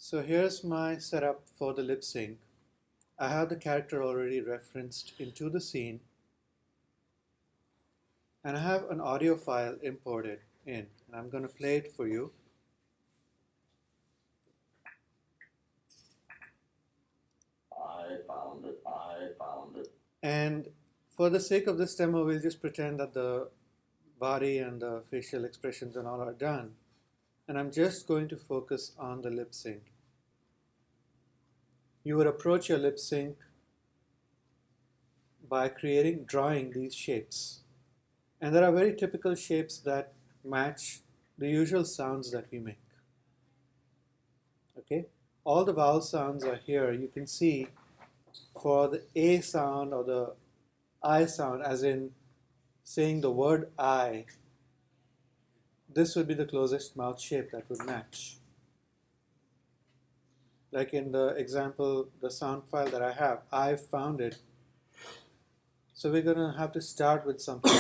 So here's my setup for the lip sync. I have the character already referenced into the scene, and I have an audio file imported in, and I'm going to play it for you. I found it. I found it. And for the sake of this demo, we'll just pretend that the body and the facial expressions and all are done. And I'm just going to focus on the lip sync. You would approach your lip sync by drawing these shapes. And there are very typical shapes that match the usual sounds that we make. Okay? All the vowel sounds are here. You can see for the A sound or the I sound, as in saying the word I, this would be the closest mouth shape that would match. Like in the example, the sound file that I have, I found it. So we're going to have to start with something.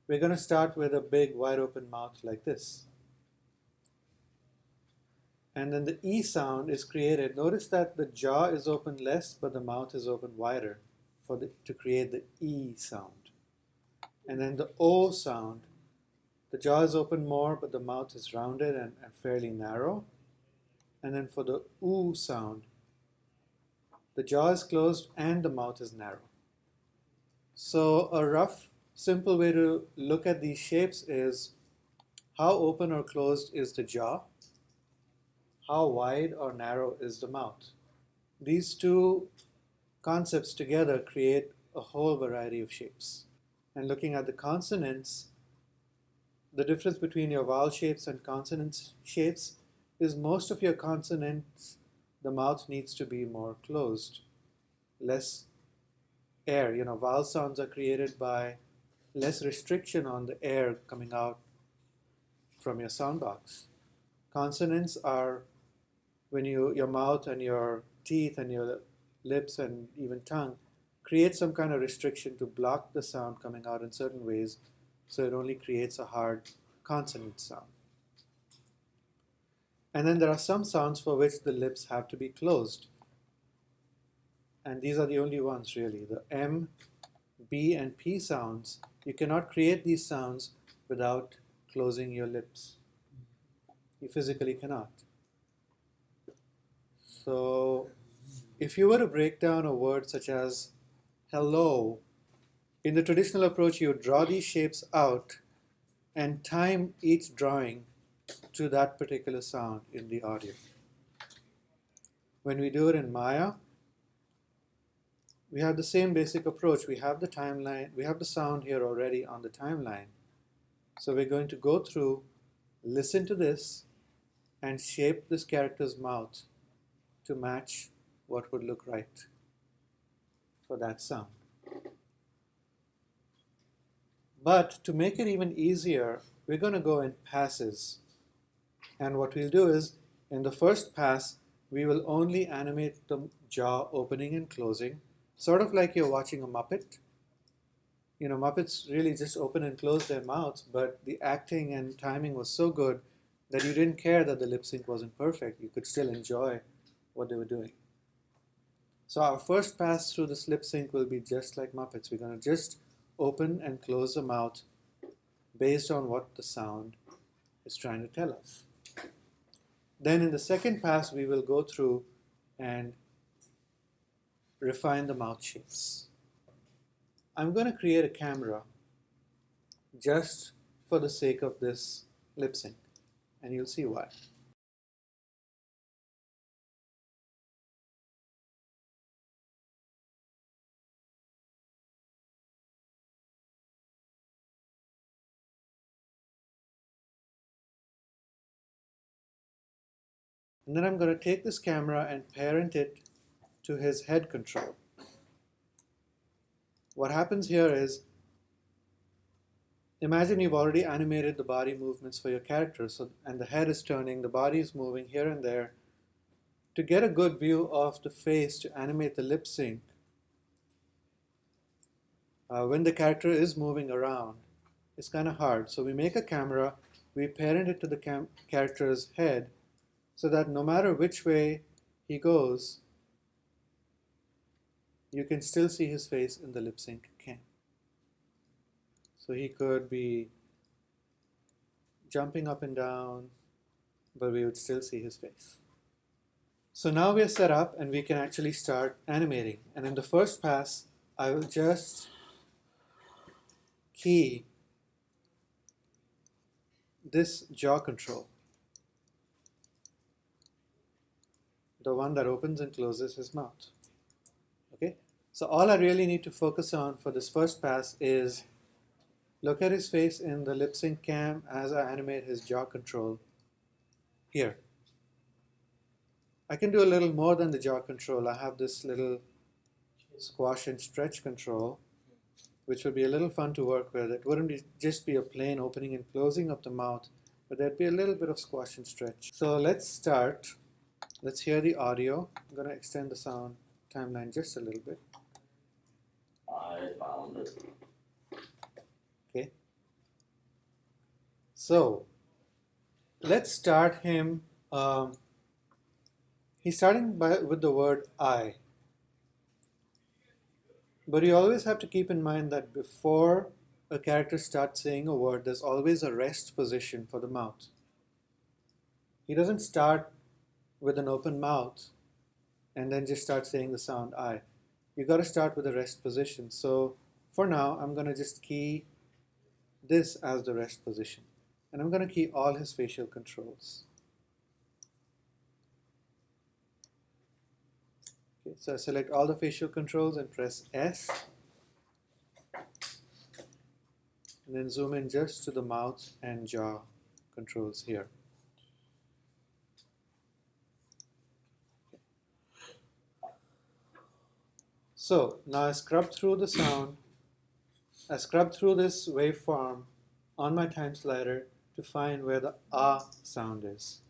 We're going to start with a big wide open mouth like this. And then the E sound is created. Notice that the jaw is open less, but the mouth is open wider to create the E sound. And then the O sound, the jaw is open more, but the mouth is rounded and fairly narrow. And then for the oo sound, the jaw is closed and the mouth is narrow. So a rough, simple way to look at these shapes is how open or closed is the jaw, how wide or narrow is the mouth. These two concepts together create a whole variety of shapes. And looking at the consonants, the difference between your vowel shapes and consonant shapes is most of your consonants, the mouth needs to be more closed, less air. Vowel sounds are created by less restriction on the air coming out from your sound box. Consonants are when your mouth and your teeth and your lips and even tongue create some kind of restriction to block the sound coming out in certain ways, so it only creates a hard consonant sound. And then there are some sounds for which the lips have to be closed. And these are the only ones really. The M, B, and P sounds, you cannot create these sounds without closing your lips. You physically cannot. So if you were to break down a word such as hello, in the traditional approach, you would draw these shapes out and time each drawing to that particular sound in the audio. When we do it in Maya, we have the same basic approach. We have the timeline, we have the sound here already on the timeline. So we're going to go through, listen to this, and shape this character's mouth to match what would look right for that sound. But to make it even easier, we're going to go in passes. And what we'll do is, in the first pass, we will only animate the jaw opening and closing, sort of like you're watching a Muppet. Muppets really just open and close their mouths, but the acting and timing was so good that you didn't care that the lip sync wasn't perfect. You could still enjoy what they were doing. So our first pass through this lip sync will be just like Muppets. We're going to just open and close the mouth based on what the sound is trying to tell us. Then in the second pass, we will go through and refine the mouth shapes. I'm going to create a camera just for the sake of this lip sync, and you'll see why. And then I'm going to take this camera and parent it to his head control. What happens here is, imagine you've already animated the body movements for your character, and the head is turning, the body is moving here and there. To get a good view of the face to animate the lip sync, when the character is moving around, it's kind of hard. So we make a camera, we parent it to the character's head, so that no matter which way he goes, you can still see his face in the lip sync cam. So he could be jumping up and down, but we would still see his face. So now we're set up and we can actually start animating. And in the first pass, I will just key this jaw control, the one that opens and closes his mouth. Okay, so all I really need to focus on for this first pass is look at his face in the lip sync cam as I animate his jaw control here. I can do a little more than the jaw control. I have this little squash and stretch control, which would be a little fun to work with. It wouldn't just be a plain opening and closing of the mouth, but there'd be a little bit of squash and stretch. So let's start. Let's hear the audio. I'm going to extend the sound timeline just a little bit. I found it. Okay. So let's start him. He's starting with the word I. But you always have to keep in mind that before a character starts saying a word, there's always a rest position for the mouth. He doesn't start with an open mouth and then just start saying the sound I. You got to start with a rest position. So for now, I'm going to just key this as the rest position. And I'm going to key all his facial controls. Okay, so I select all the facial controls and press S. And then zoom in just to the mouth and jaw controls here. So now I scrub through the sound. I scrub through this waveform on my time slider to find where the ah sound is.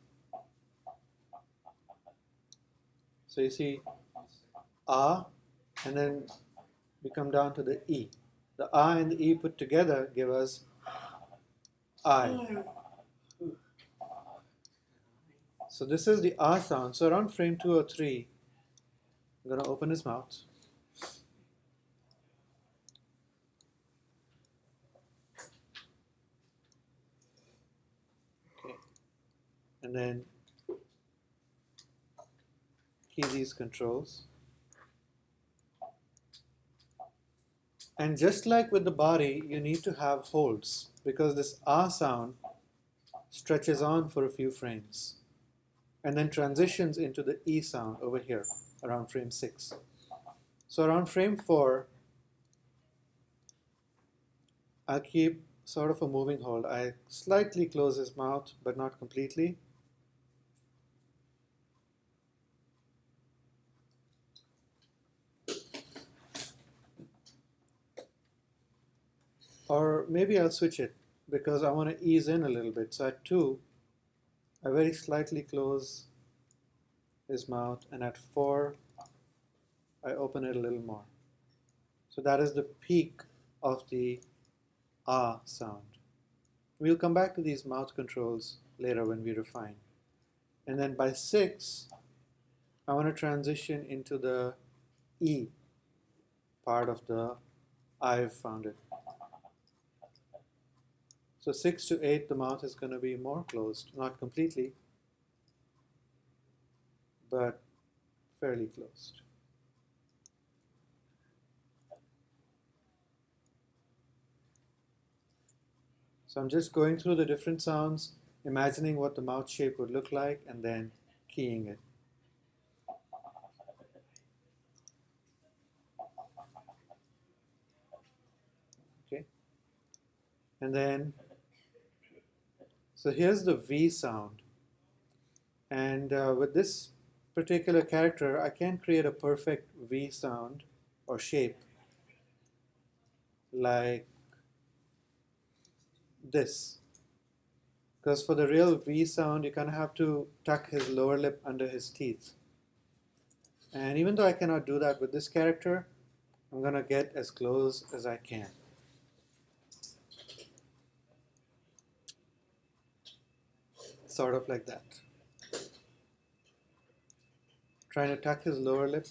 So you see ah, and then we come down to the E. The ah and the E put together give us I. So this is the ah sound. So around frame 2 or 3, I'm going to open his mouth. Okay. And then key these controls. And just like with the body, you need to have holds because this ah sound stretches on for a few frames and then transitions into the E sound over here around frame 6. So around frame 4, I'll keep sort of a moving hold. I slightly close his mouth, but not completely. Or maybe I'll switch it because I want to ease in a little bit. So at 2, I very slightly close his mouth, and at 4, I open it a little more. So that is the peak of the ah sound. We'll come back to these mouth controls later when we refine. And then by 6, I want to transition into the E part of the I've found it. So 6 to 8, the mouth is going to be more closed, not completely, but fairly closed. So I'm just going through the different sounds, imagining what the mouth shape would look like, and then keying it. Okay. And then, so here's the V sound. And with this particular character, I can't create a perfect V sound or shape like this. Because for the real V sound, you kind of have to tuck his lower lip under his teeth. And even though I cannot do that with this character, I'm going to get as close as I can. Sort of like that. trying to tuck his lower lip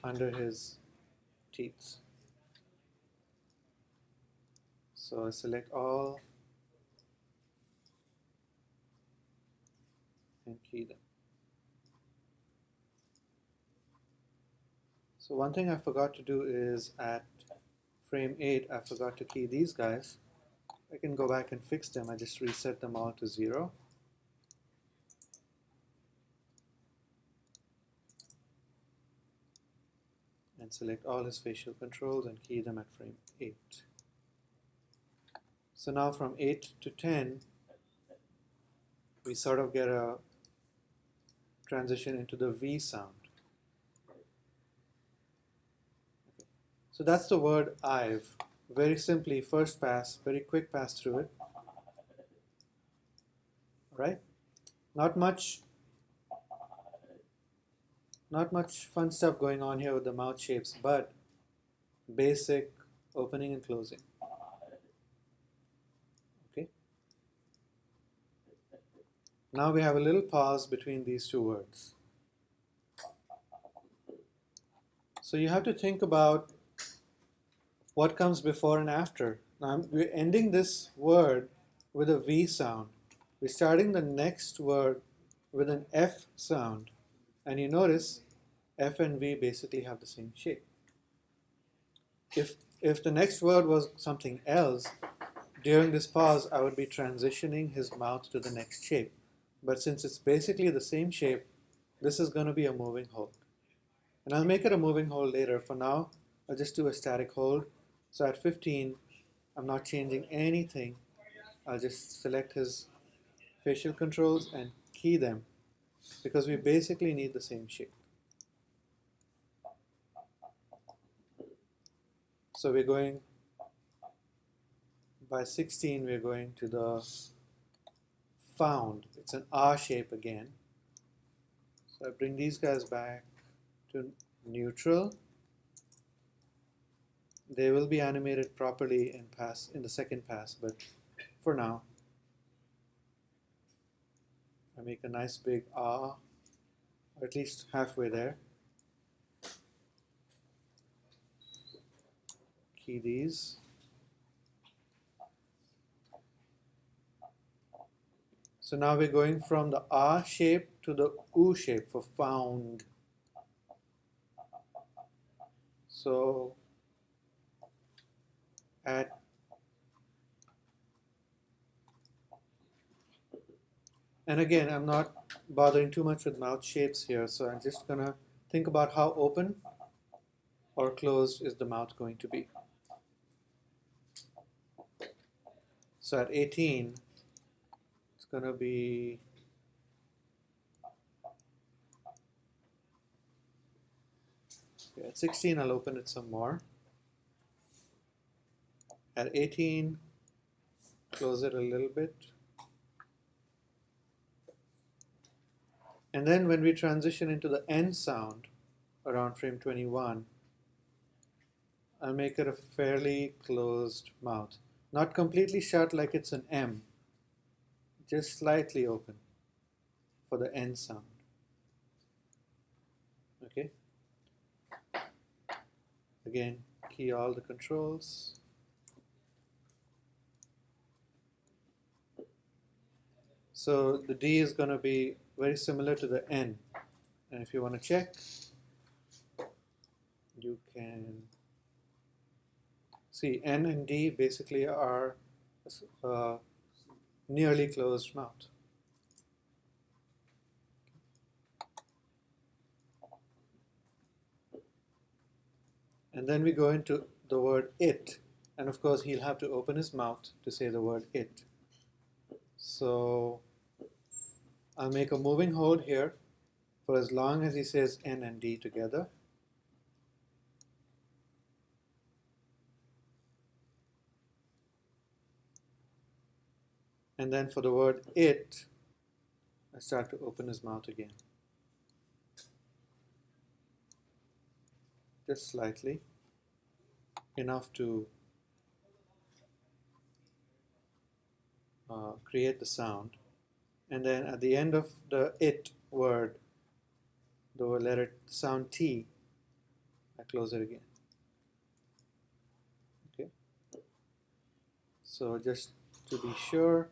under his teeth. So I select all and key them. So one thing I forgot to do is at frame 8, I forgot to key these guys. I can go back and fix them. I just reset them all to 0. And select all his facial controls and key them at frame 8. So now from 8 to 10, we sort of get a transition into the V sound. Okay. So that's the word I've. Very simply, first pass, very quick pass through it. All right? Not much fun stuff going on here with the mouth shapes, but basic opening and closing. Okay. Now we have a little pause between these two words. So you have to think about what comes before and after. Now we're ending this word with a V sound. We're starting the next word with an F sound. And you notice F and V basically have the same shape. If the next word was something else, during this pause I would be transitioning his mouth to the next shape. But since it's basically the same shape, this is going to be a moving hold. And I'll make it a moving hold later. For now, I'll just do a static hold. So at 15, I'm not changing anything. I'll just select his facial controls and key them because we basically need the same shape. So we're going, by 16, we're going to the found. It's an R shape again. So I bring these guys back to neutral. They will be animated properly in the second pass, but for now, I make a nice big R, or at least halfway there. Key these. So now we're going from the R shape to the U shape for found. So and again, I'm not bothering too much with mouth shapes here, so I'm just gonna think about how open or closed is the mouth going to be. So at 18, it's gonna be okay, at 16, I'll open it some more. At 18, close it a little bit. And then when we transition into the N sound around frame 21, I'll make it a fairly closed mouth. Not completely shut like it's an M, just slightly open for the N sound. Okay? Again, key all the controls. So the D is going to be very similar to the N. And if you want to check, you can see N and D basically are nearly closed mouth. And then we go into the word it. And of course, he'll have to open his mouth to say the word it. So I'll make a moving hold here for as long as he says N and D together. And then for the word it, I start to open his mouth again. Just slightly, enough to create the sound. And then at the end of the it word, the letter sound T, I close it again. Okay. So just to be sure,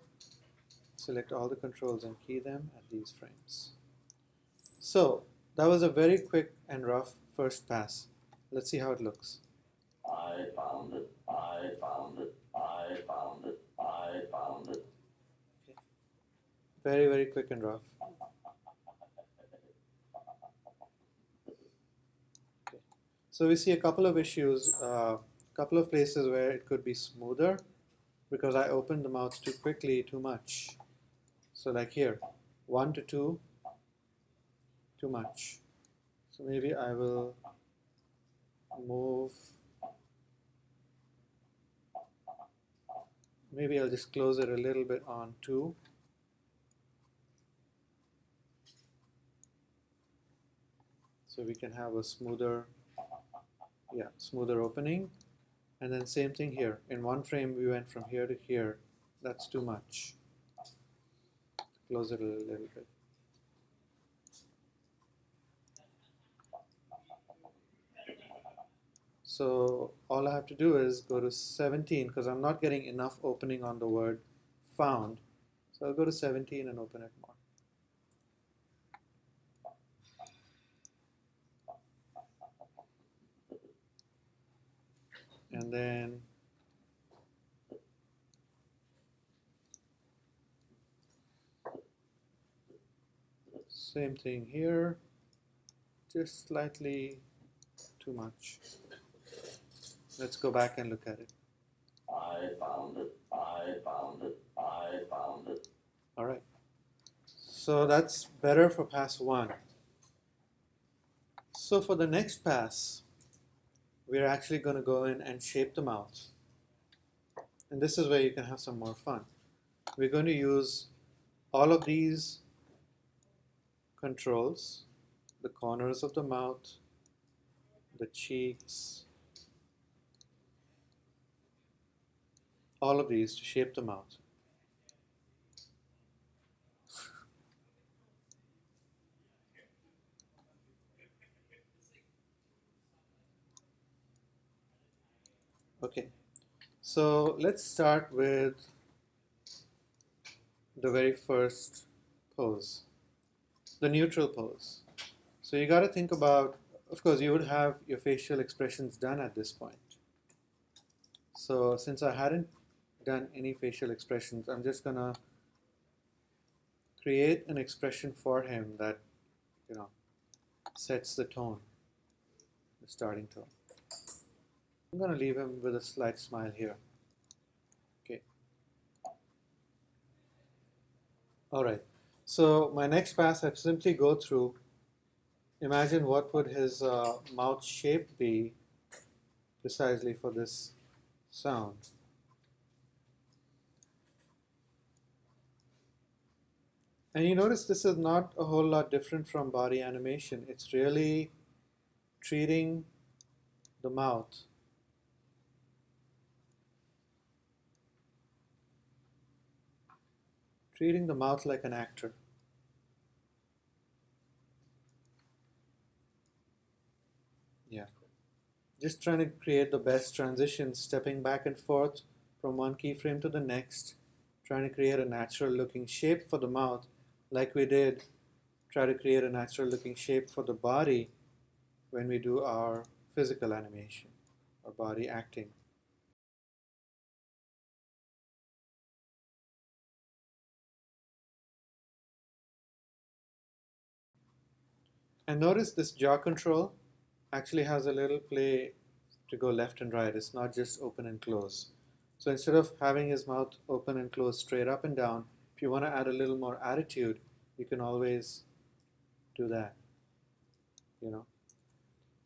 select all the controls and key them at these frames. So that was a very quick and rough first pass. Let's see how it looks. I found it. I found it. I found it. I found it. Okay. Very, very quick and rough. Okay. So we see a couple of issues, couple of places where it could be smoother because I opened the mouth too quickly, too much. So like here, 1 to 2, too much. So maybe I will move, maybe I'll just close it a little bit on 2. So we can have a smoother, smoother opening. And then same thing here. In one frame we went from here to here. That's too much. Close it a little bit. So all I have to do is go to 17 because I'm not getting enough opening on the word found. So I'll go to 17 and open it more. And then same thing here, just slightly too much. Let's go back and look at it. I found it. I found it. I found it. All right. So that's better for pass 1. So for the next pass, we're actually going to go in and shape the mouth. And this is where you can have some more fun. We're going to use all of these controls, the corners of the mouth, the cheeks, all of these to shape the mouth. Okay, so let's start with the very first pose, the neutral pose. So you got to think about, of course, you would have your facial expressions done at this point. So since I hadn't done any facial expressions, I'm just going to create an expression for him that, sets the tone, the starting tone. I'm going to leave him with a slight smile here. Okay. All right. So my next pass, I simply go through, imagine what would his mouth shape be precisely for this sound. And you notice this is not a whole lot different from body animation. It's really treating the mouth like an actor. Yeah. Just trying to create the best transition, stepping back and forth from one keyframe to the next, trying to create a natural looking shape for the mouth, like we did try to create a natural looking shape for the body when we do our physical animation or body acting. And notice this jaw control actually has a little play to go left and right. It's not just open and close. So instead of having his mouth open and close straight up and down, if you want to add a little more attitude, you can always do that,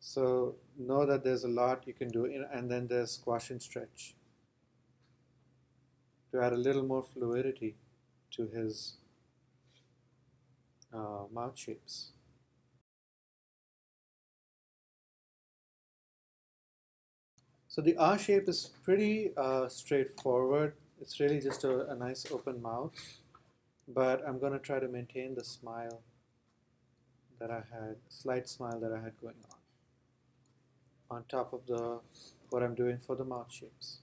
So know that there's a lot you can do, and then there's squash and stretch to add a little more fluidity to his mouth shapes. So the R shape is pretty straightforward. It's really just a nice open mouth, but I'm going to try to maintain the smile that I had, slight smile that I had going on top of the what I'm doing for the mouth shapes.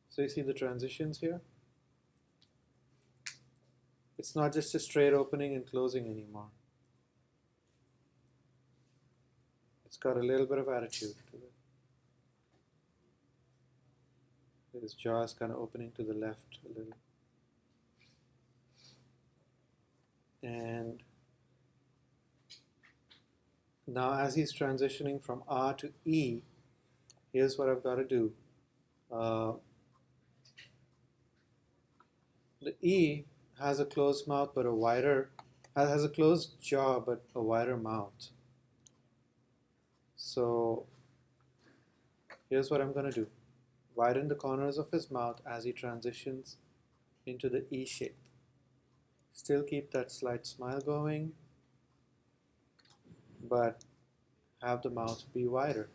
So you see the transitions here? It's not just a straight opening and closing anymore. It's got a little bit of attitude to it. His jaw is kind of opening to the left a little. And now as he's transitioning from R to E, here's what I've got to do. The E has a closed mouth but a wider, has a closed jaw but a wider mouth. So here's what I'm going to do. Widen the corners of his mouth as he transitions into the E shape. Still keep that slight smile going, but have the mouth be wider.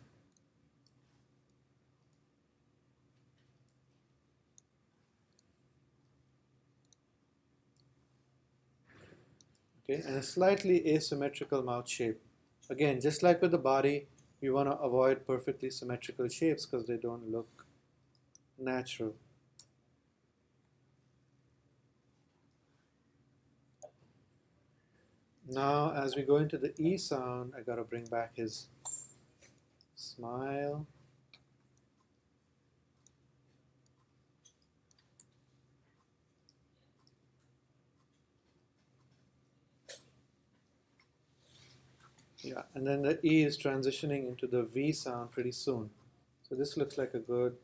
Okay, and a slightly asymmetrical mouth shape. Again, just like with the body, we want to avoid perfectly symmetrical shapes because they don't look natural. Now, as we go into the E sound, I got to bring back his smile. Yeah, and then the E is transitioning into the V sound pretty soon. So this looks like a good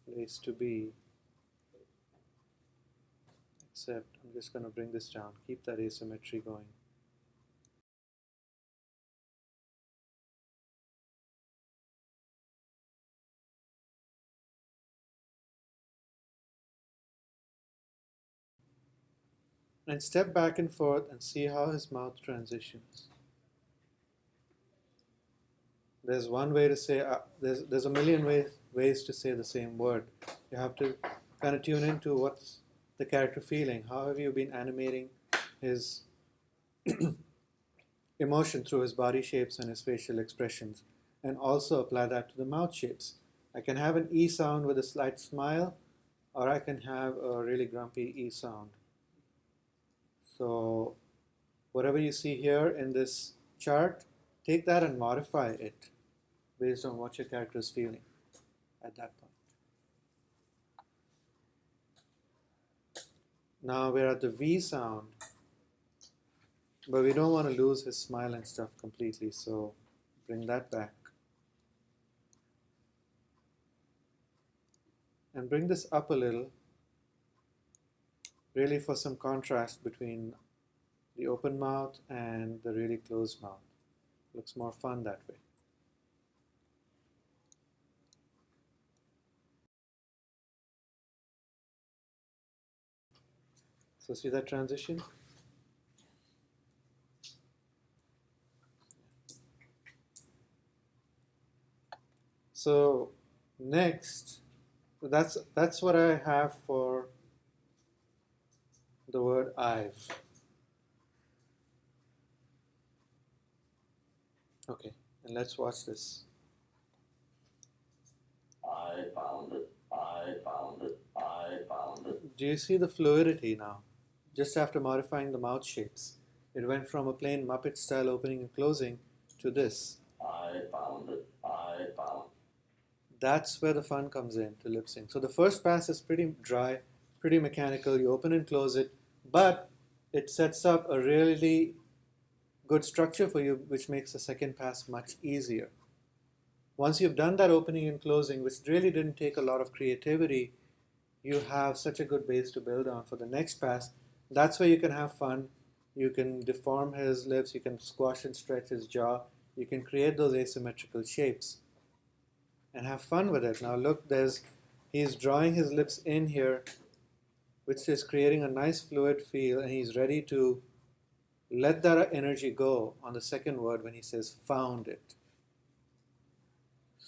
place to be. Except I'm just going to bring this down. Keep that asymmetry going. And step back and forth and see how his mouth transitions. There's one way to say, there's a million ways to say the same word. You have to kind of tune into what's the character feeling. How have you been animating his emotion through his body shapes and his facial expressions? And also apply that to the mouth shapes. I can have an E sound with a slight smile, or I can have a really grumpy E sound. So whatever you see here in this chart, take that and modify it based on what your character is feeling at that point. Now we're at the V sound, but we don't want to lose his smile and stuff completely, so bring that back. And bring this up a little, really for some contrast between the open mouth and the really closed mouth. Looks more fun that way. So see that transition? So next, that's what I have for the word I've. Okay, and let's watch this. I found it. I found it. I found it. Do you see the fluidity now? Just after modifying the mouth shapes, it went from a plain Muppet style opening and closing to this. I found it. I found. That's where the fun comes in to lip sync. So the first pass is pretty dry, pretty mechanical. You open and close it, but it sets up a really good structure for you, which makes the second pass much easier. Once you've done that opening and closing, which really didn't take a lot of creativity, you have such a good base to build on for the next pass. That's where you can have fun. You can deform his lips, you can squash and stretch his jaw, you can create those asymmetrical shapes and have fun with it. Now look, he's drawing his lips in here, which is creating a nice fluid feel, and he's ready to let that energy go on the second word when he says found it.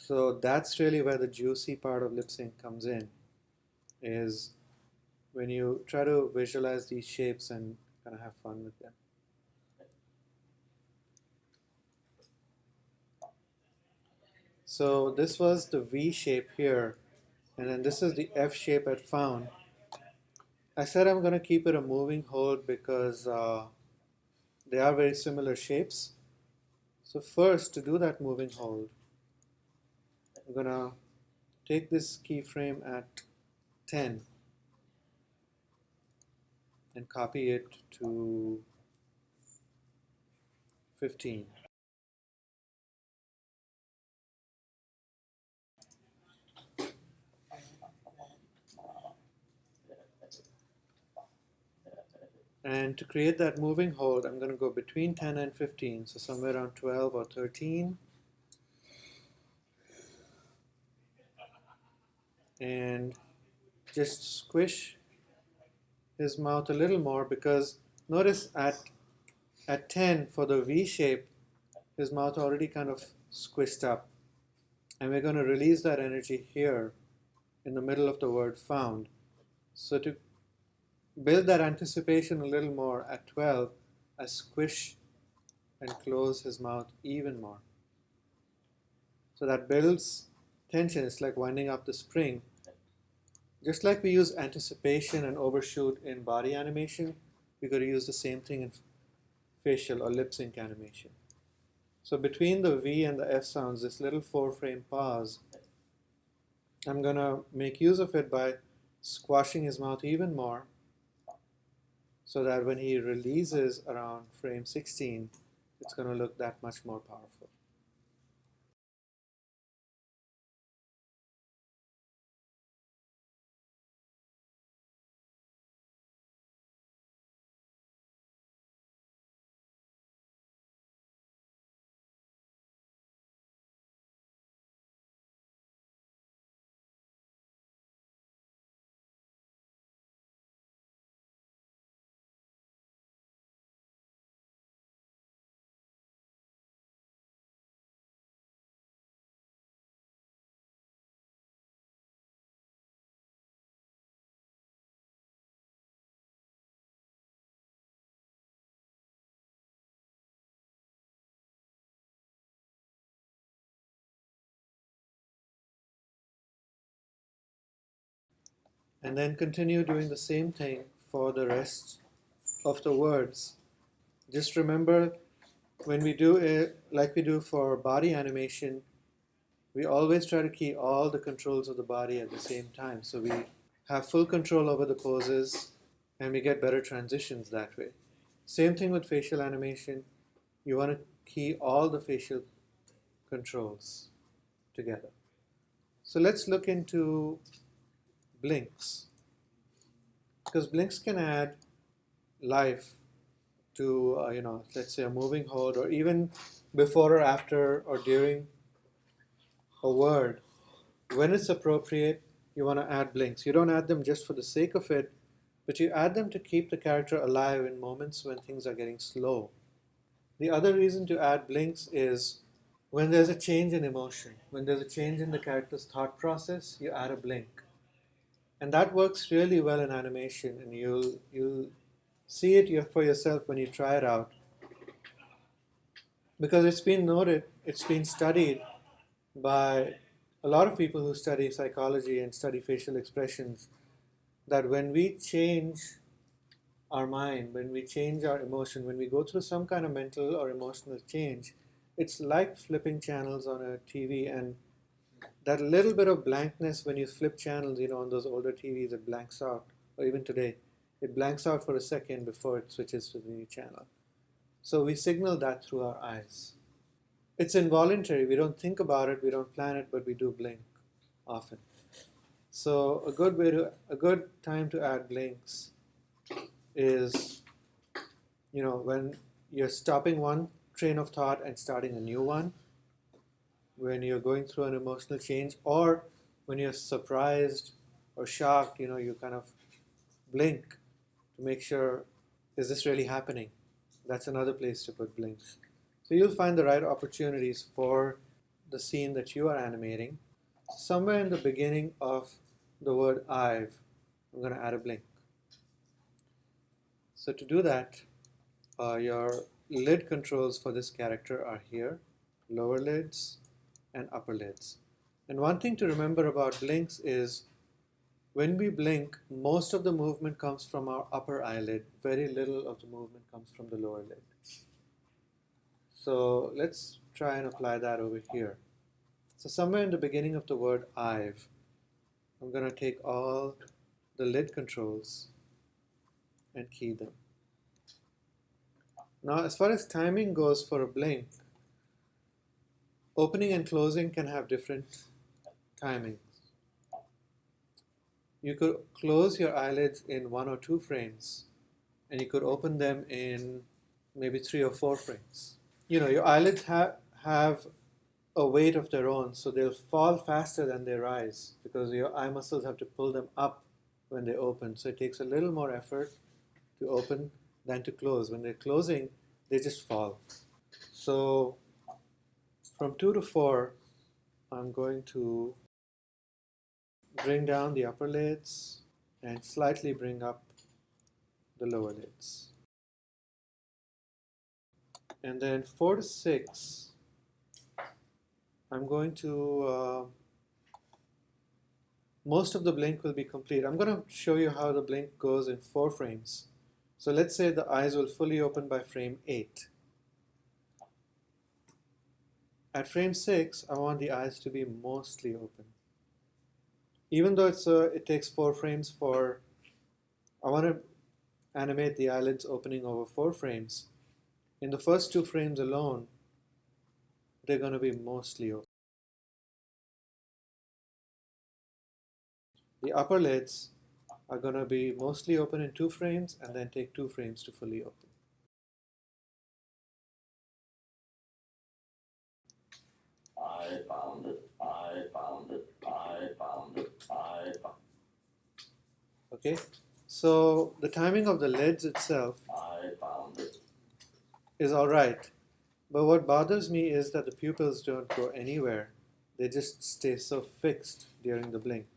So that's really where the juicy part of lip sync comes in, is when you try to visualize these shapes and kind of have fun with them. So this was the V shape here, and then this is the F shape I found. I said I'm going to keep it a moving hold because they are very similar shapes. So first, to do that moving hold, I'm going to take this keyframe at 10 and copy it to 15. And to create that moving hold, I'm going to go between 10 and 15, so somewhere around 12 or 13. And just squish his mouth a little more, because notice at 10 for the V shape, his mouth already kind of squished up. And we're going to release that energy here in the middle of the word found. So to build that anticipation a little more at 12, I squish and close his mouth even more. So that builds tension. It's like winding up the spring. Just like we use anticipation and overshoot in body animation, we're going to use the same thing in facial or lip sync animation. So between the V and the F sounds, this little 4-frame pause, I'm going to make use of it by squashing his mouth even more, so that when he releases around frame 16, it's going to look that much more powerful. And then continue doing the same thing for the rest of the words. Just remember, when we do it like we do for body animation, we always try to keep all the controls of the body at the same time. So we have full control over the poses and we get better transitions that way. Same thing with facial animation. You want to key all the facial controls together. So let's look into blinks, because blinks can add life to, let's say a moving hold, or even before or after or during a word. When it's appropriate, you want to add blinks. You don't add them just for the sake of it, but you add them to keep the character alive in moments when things are getting slow. The other reason to add blinks is when there's a change in emotion, when there's a change in the character's thought process, you add a blink. And that works really well in animation, and you'll see it for yourself when you try it out. Because it's been noted, it's been studied by a lot of people who study psychology and study facial expressions, that when we change our mind, when we change our emotion, when we go through some kind of mental or emotional change, it's like flipping channels on a TV, and that little bit of blankness when you flip channels, on those older TVs, it blanks out, or even today, it blanks out for a second before it switches to the new channel. So we signal that through our eyes. It's involuntary. We don't think about it, we don't plan it, but we do blink often. So a good time to add blinks is, when you're stopping one train of thought and starting a new one, when you're going through an emotional change, or when you're surprised or shocked, you kind of blink to make sure, is this really happening? That's another place to put blinks. So you'll find the right opportunities for the scene that you are animating. Somewhere in the beginning of the word I've, I'm going to add a blink. So to do that, your lid controls for this character are here, lower lids and upper lids. And one thing to remember about blinks is when we blink, most of the movement comes from our upper eyelid. Very little of the movement comes from the lower lid. So let's try and apply that over here. So somewhere in the beginning of the word I've, I'm going to take all the lid controls and key them. Now, as far as timing goes for a blink, opening and closing can have different timings. You could close your eyelids in 1 or 2 frames, and you could open them in maybe 3 or 4 frames. You know, your eyelids have a weight of their own, so they'll fall faster than they rise because your eye muscles have to pull them up when they open. So it takes a little more effort to open than to close. When they're closing, they just fall. So from 2 to 4, I'm going to bring down the upper lids and slightly bring up the lower lids. And then 4 to 6, I'm going to, most of the blink will be complete. I'm going to show you how the blink goes in 4 frames. So let's say the eyes will fully open by frame 8. At frame 6, I want the eyes to be mostly open. Even though it takes 4 frames I want to animate the eyelids opening over 4 frames. In the first 2 frames alone, they're going to be mostly open. The upper lids are going to be mostly open in 2 frames and then take 2 frames to fully open. I found it, I found it, I found it, I found it. Okay, so the timing of the lids itself I found it. is alright, but what bothers me is that the pupils don't go anywhere. They just stay so fixed during the blink.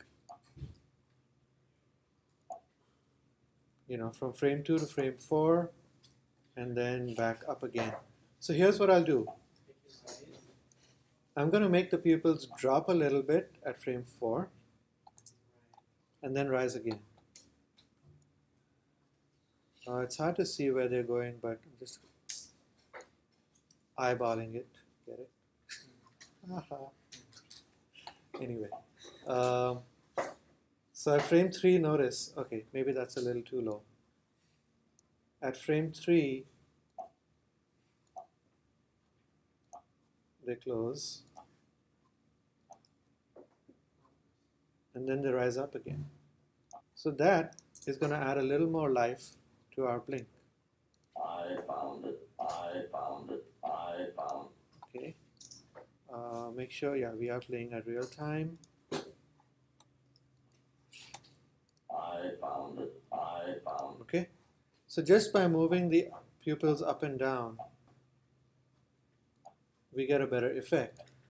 You know, from frame 2 to frame 4 and then back up again. So here's what I'll do. I'm going to make the pupils drop a little bit at frame 4 and then rise again. It's hard to see where they're going, but I'm just eyeballing it. Get it? Anyway, so at frame 3, notice, okay, maybe that's a little too low. At frame 3, they close, and then they rise up again. So that is going to add a little more life to our blink. I found it, I found it, I found it. Okay. Make sure, yeah, we are playing at real time. I found it, I found it. Okay. So just by moving the pupils up and down, we get a better effect.